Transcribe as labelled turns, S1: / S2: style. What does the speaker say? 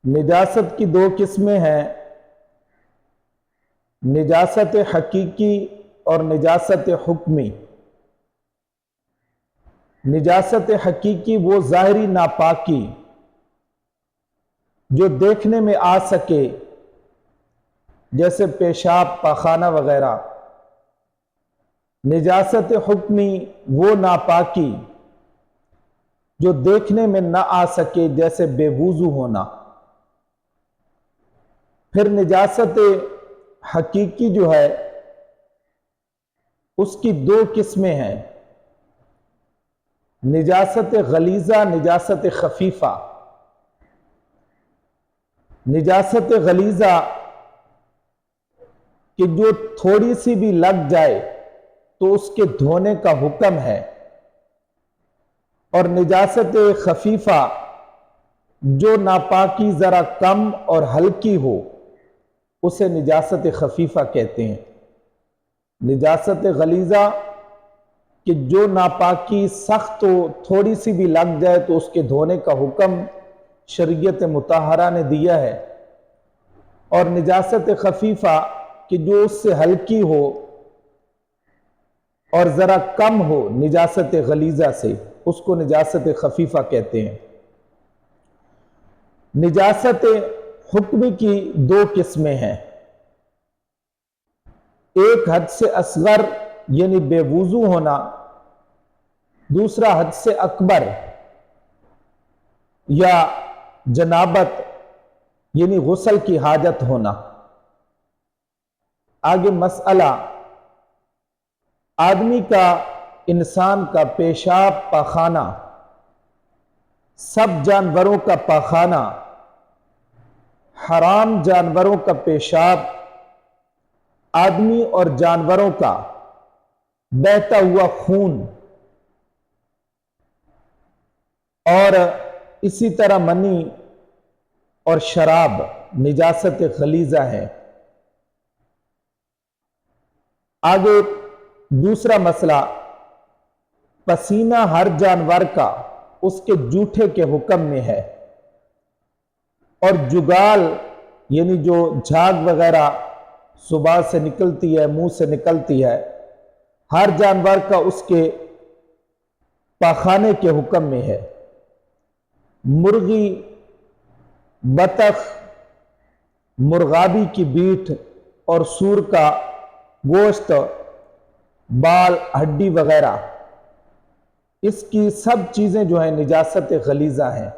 S1: نجاست کی دو قسمیں ہیں، نجاست حقیقی اور نجاست حکمی۔ نجاست حقیقی وہ ظاہری ناپاکی جو دیکھنے میں آ سکے، جیسے پیشاب، پاخانہ وغیرہ۔ نجاست حکمی وہ ناپاکی جو دیکھنے میں نہ آ سکے، جیسے بے وضو ہونا۔ پھر نجاست حقیقی جو ہے اس کی دو قسمیں ہیں، نجاست غلیظہ، نجاست خفیفہ۔ نجاست غلیظہ کہ جو تھوڑی سی بھی لگ جائے تو اس کے دھونے کا حکم ہے، اور نجاست خفیفہ جو ناپاکی ذرا کم اور ہلکی ہو اسے نجاست خفیفہ کہتے ہیں۔ نجاست غلیظہ کہ جو ناپاکی سخت ہو، تھوڑی سی بھی لگ جائے تو اس کے دھونے کا حکم شریعت مطہرہ نے دیا ہے، اور نجاست خفیفہ کہ جو اس سے ہلکی ہو اور ذرا کم ہو نجاست غلیظہ سے، اس کو نجاست خفیفہ کہتے ہیں۔ نجاست حکمی کی دو قسمیں ہیں، ایک حد سے اصغر یعنی بے وضو ہونا، دوسرا حد سے اکبر یا جنابت یعنی غسل کی حاجت ہونا۔ آگے مسئلہ، آدمی کا، انسان کا پیشاب پاخانہ، سب جانوروں کا پاخانہ، حرام جانوروں کا پیشاب، آدمی اور جانوروں کا بہتا ہوا خون، اور اسی طرح منی اور شراب نجاست غلیظہ ہے۔ آگے دوسرا مسئلہ، پسینہ ہر جانور کا اس کے جوٹھے کے حکم میں ہے، اور جگال یعنی جو جھاگ وغیرہ صبح سے نکلتی ہے، منہ سے نکلتی ہے، ہر جانور کا اس کے پاخانے کے حکم میں ہے۔ مرغی، بطخ، مرغابی کی بیٹ اور سور کا گوشت، بال، ہڈی وغیرہ، اس کی سب چیزیں جو ہیں نجاست غلیظہ ہیں۔